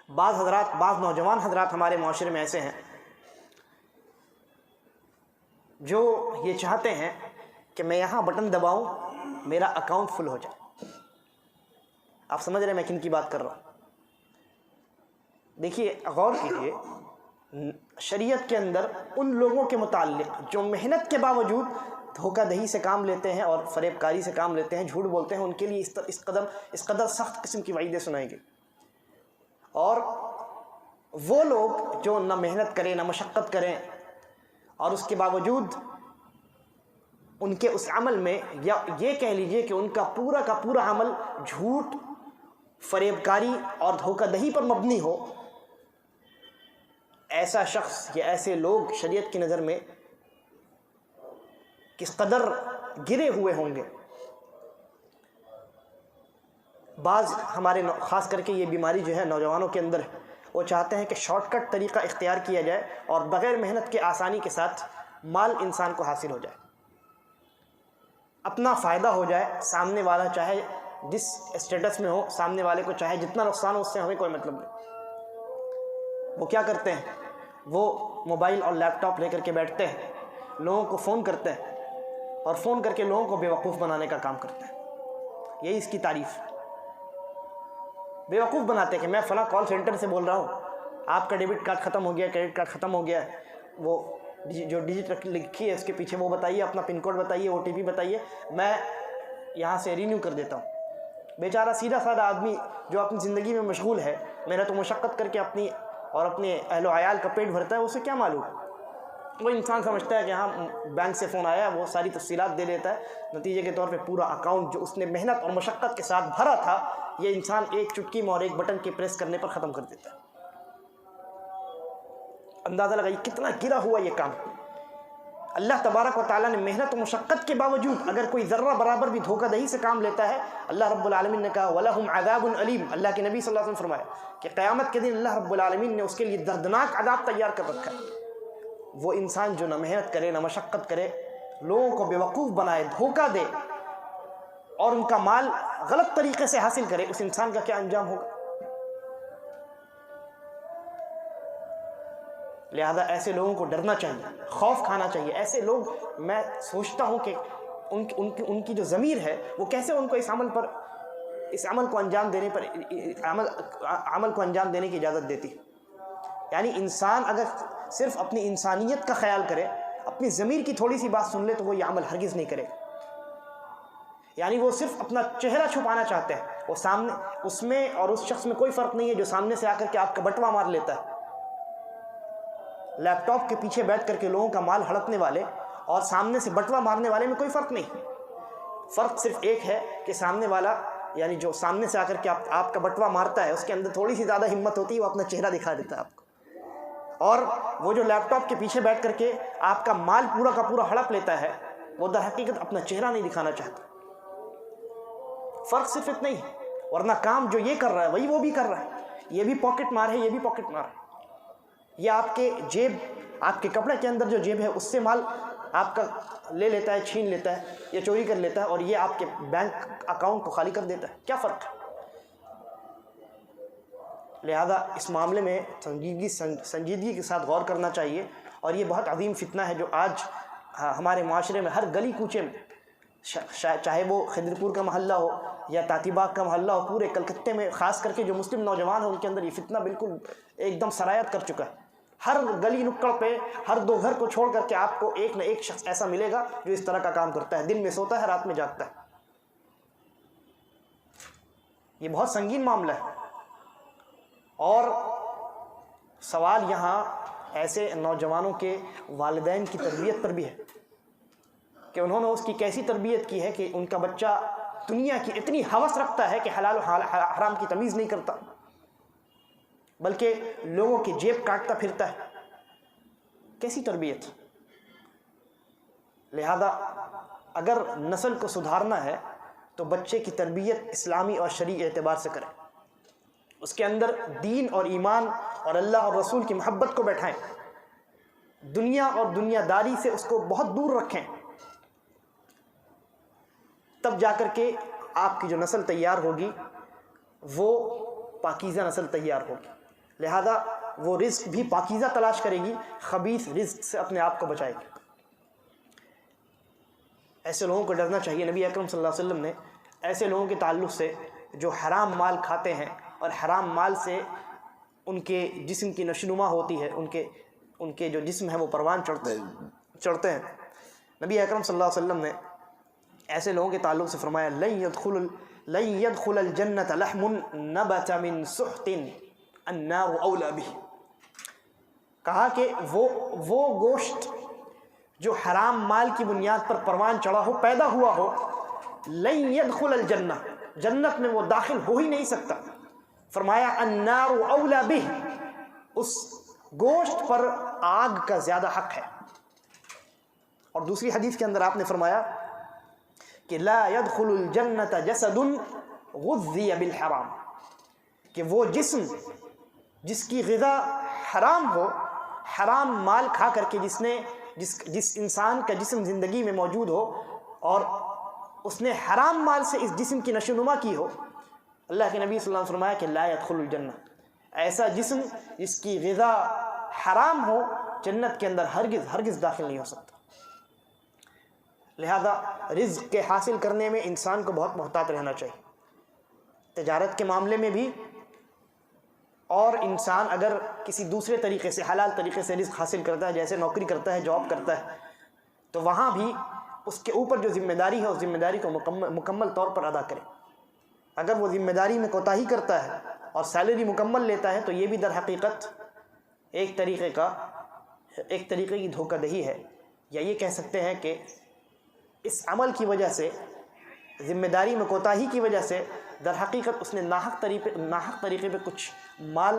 بعض نوجوان حضرات ہمارے معاشرے میں ایسے ہیں جو یہ چاہتے ہیں کہ میں یہاں بٹن دباؤں میرا اکاؤنٹ فل ہو جائے. آپ سمجھ رہے ہیں میں کن کی بات کر رہا ہوں؟ دیکھیے غور کیجیے، شریعت کے اندر ان لوگوں کے متعلق جو محنت کے باوجود دھوکہ دہی سے کام لیتے ہیں اور فریب کاری سے کام لیتے ہیں، جھوٹ بولتے ہیں، ان کے لیے اس قدر سخت قسم کی وعیدیں سنائیں گے. اور وہ لوگ جو نہ محنت کریں نہ مشقت کریں اور اس کے باوجود ان کے اس عمل میں، یا یہ کہہ لیجئے کہ ان کا پورا عمل جھوٹ، فریب کاری اور دھوکہ دہی پر مبنی ہو، ایسا شخص یا ایسے لوگ شریعت کی نظر میں کس قدر گرے ہوئے ہوں گے. بعض ہمارے خاص کر کے یہ بیماری جو ہے نوجوانوں کے اندر ہے، وہ چاہتے ہیں کہ شارٹ کٹ طریقہ اختیار کیا جائے اور بغیر محنت کے آسانی کے ساتھ مال انسان کو حاصل ہو جائے، اپنا فائدہ ہو جائے، سامنے والا چاہے جس اسٹیٹس میں ہو، سامنے والے کو چاہے جتنا نقصان ہو، اس سے ہمیں کوئی مطلب نہیں. وہ کیا کرتے ہیں؟ وہ موبائل اور لیپ ٹاپ لے کر کے بیٹھتے ہیں، لوگوں کو فون کرتے ہیں اور فون کر کے لوگوں کو بیوقوف بنانے کا کام کرتے ہیں. یہی اس کی تعریف ہے، بیوقوف بناتے ہیں کہ میں فلاں کال سینٹر سے بول رہا ہوں، آپ کا ڈیبٹ کارڈ ختم ہو گیا، کریڈٹ کارڈ ختم ہو گیا ہے، وہ جو ڈیجٹ لکھی ہے اس کے پیچھے وہ بتائیے، اپنا پن کوڈ بتائیے، OTP بتائیے، میں یہاں سے رینیو کر دیتا ہوں. بیچارہ سیدھا سادہ آدمی جو اپنی زندگی میں مشغول ہے، محنت و مشقت کر کے اپنی اور اپنے اہل و عیال کا پیٹ بھرتا ہے، اسے کیا معلوم؟ وہ انسان سمجھتا ہے کہ ہاں بینک سے فون آیا، وہ ساری تفصیلات دے دیتا ہے، نتیجے کے طور پہ پورا اکاؤنٹ جو اس نے محنت اور مشقت کے ساتھ بھرا تھا، یہ انسان ایک چٹکی میں اور ایک بٹن کے پریس کرنے پر ختم کر دیتا ہے. اندازہ لگائیے کتنا گرا ہوا یہ کام. اللہ تبارک و تعالیٰ نے محنت و مشقت کے باوجود اگر کوئی ذرہ برابر بھی دھوکہ دہی سے کام لیتا ہے، اللہ رب العالمین نے کہا وَلَهُمْ عَذَابٌ عَلِيمٌ. اللہ کے نبی صلی اللہ علیہ وسلم فرمایا کہ قیامت کے دن اللہ رب العالمین نے اس کے لیے دردناک عذاب تیار کر رکھا ہے. وہ انسان جو نہ محنت کرے نہ مشقت کرے، لوگوں کو بیوقوف بنائے، دھوکہ دے اور ان کا مال غلط طریقے سے حاصل کرے، اس انسان کا کیا انجام ہوگا؟ لہذا ایسے لوگوں کو ڈرنا چاہیے، خوف کھانا چاہیے. ایسے لوگ، میں سوچتا ہوں کہ ان کی جو ضمیر ہے وہ کیسے ان کو اس عمل کو انجام دینے پر عمل کو انجام دینے کی اجازت دیتی. یعنی انسان اگر صرف اپنی انسانیت کا خیال کرے، اپنی ضمیر کی تھوڑی سی بات سن لے، تو وہ یہ عمل ہرگز نہیں کرے گا. یعنی وہ صرف اپنا چہرہ چھپانا چاہتے ہیں، وہ سامنے اس میں اور اس شخص میں کوئی فرق نہیں ہے جو سامنے سے آ کر کے آپ کا بٹوا مار لیتا ہے. لیپ ٹاپ کے پیچھے بیٹھ کر کے لوگوں کا مال ہڑپنے والے اور سامنے سے بٹوا مارنے والے میں کوئی فرق نہیں. فرق صرف ایک ہے کہ سامنے والا، یعنی جو سامنے سے آ کر کے آپ کا بٹوا مارتا ہے، اس کے اندر تھوڑی سی زیادہ ہمت ہوتی ہے، وہ اپنا چہرہ دکھا دیتا ہے آپ کو. اور وہ جو لیپ ٹاپ کے پیچھے بیٹھ کر کے آپ کا مال پورا کا پورا ہڑپ لیتا ہے، وہ در حقیقت اپنا چہرہ نہیں دکھانا چاہتا. فرق صرف اتنا ہی ہے. ورنہ کام جو یہ کر رہا ہے وہی وہ بھی کر رہا ہے. یہ بھی پاکٹ مار ہے، یہ بھی پاکٹ مار ہے. یہ آپ کے جیب، آپ کے کپڑے کے اندر جو جیب ہے اس سے مال آپ کا لے لیتا ہے، چھین لیتا ہے یا چوری کر لیتا ہے، اور یہ آپ کے بینک اکاؤنٹ کو خالی کر دیتا ہے. کیا فرق ہے؟ لہذا اس معاملے میں سنجیدگی کے ساتھ غور کرنا چاہیے. اور یہ بہت عظیم فتنہ ہے جو آج ہمارے معاشرے میں ہر گلی کوچے میں، چاہے وہ خضر پور کا محلہ ہو یا تاتی باغ کا محلہ ہو، پورے کلکتے میں خاص کر کے جو مسلم نوجوان ہیں ان کے اندر یہ فتنہ بالکل ایک دم سرایت کر چکا ہے. ہر گلی نکڑ پہ، ہر دو گھر کو چھوڑ کر کے آپ کو ایک نہ ایک شخص ایسا ملے گا جو اس طرح کا کام کرتا ہے. دن میں سوتا ہے، رات میں جاگتا ہے. یہ بہت سنگین معاملہ ہے. اور سوال یہاں ایسے نوجوانوں کے والدین کی تربیت پر بھی ہے کہ انہوں نے اس کی کیسی تربیت کی ہے کہ ان کا بچہ دنیا کی اتنی ہوس رکھتا ہے کہ حلال و حرام کی تمیز نہیں کرتا، بلکہ لوگوں کی جیب کاٹتا پھرتا ہے. کیسی تربیت؟ لہذا اگر نسل کو سدھارنا ہے تو بچے کی تربیت اسلامی اور شرعی اعتبار سے کریں. اس کے اندر دین اور ایمان اور اللہ اور رسول کی محبت کو بیٹھائیں. دنیا اور دنیا داری سے اس کو بہت دور رکھیں. تب جا کر کے آپ کی جو نسل تیار ہوگی وہ پاکیزہ نسل تیار ہوگی. لہذا وہ رزق بھی پاکیزہ تلاش کرے گی، خبیث رزق سے اپنے آپ کو بچائے گی۔ ایسے لوگوں کو ڈرنا چاہیے۔ نبی اکرم صلی اللہ علیہ وسلم نے ایسے لوگوں کے تعلق سے جو حرام مال کھاتے ہیں اور حرام مال سے ان کے جسم کی نشوونما ہوتی ہے، ان کے جو جسم ہے وہ پروان چڑھتے ہیں، نبی اکرم صلی اللہ علیہ وسلم نے ایسے لوگوں کے تعلق سے فرمایا لن يدخل الجنت لحم نبت من سحت النار اولا به، کہا کہ وہ گوشت جو حرام مال کی بنیاد پر پروان چڑھا ہو، پیدا ہوا ہو، لن يدخل الجنہ، جنت میں وہ داخل ہو ہی نہیں سکتا۔ فرمایا النار اولا به، اس گوشت پر آگ کا زیادہ حق ہے۔ اور دوسری حدیث کے اندر آپ نے فرمایا کہ لا يدخل الجنت جسد غذی بالحرام، کہ وہ جسم جس کی غذا حرام ہو، حرام مال کھا کر کے جس انسان کا جسم زندگی میں موجود ہو اور اس نے حرام مال سے اس جسم کی نشوونما کی ہو، اللہ کے نبی صلی اللہ علیہ وسلم فرمایا کہ لا يدخل الجنہ، ایسا جسم جس کی غذا حرام ہو جنت کے اندر ہرگز داخل نہیں ہو سکتا۔ لہذا رزق کے حاصل کرنے میں انسان کو بہت محتاط رہنا چاہیے، تجارت کے معاملے میں بھی، اور انسان اگر کسی دوسرے طریقے سے حلال طریقے سے رزق حاصل کرتا ہے، جیسے نوکری کرتا ہے، جاب کرتا ہے، تو وہاں بھی اس کے اوپر جو ذمہ داری ہے اس ذمہ داری کو مکمل طور پر ادا کرے۔ اگر وہ ذمہ داری میں کوتاہی کرتا ہے اور سیلری مکمل لیتا ہے تو یہ بھی در حقیقت ایک طریقے کی دھوکہ دہی ہے، یا یہ کہہ سکتے ہیں کہ اس عمل کی وجہ سے، ذمہ داری میں کوتاہی کی وجہ سے در حقیقت اس نے ناحق طریقے پہ کچھ مال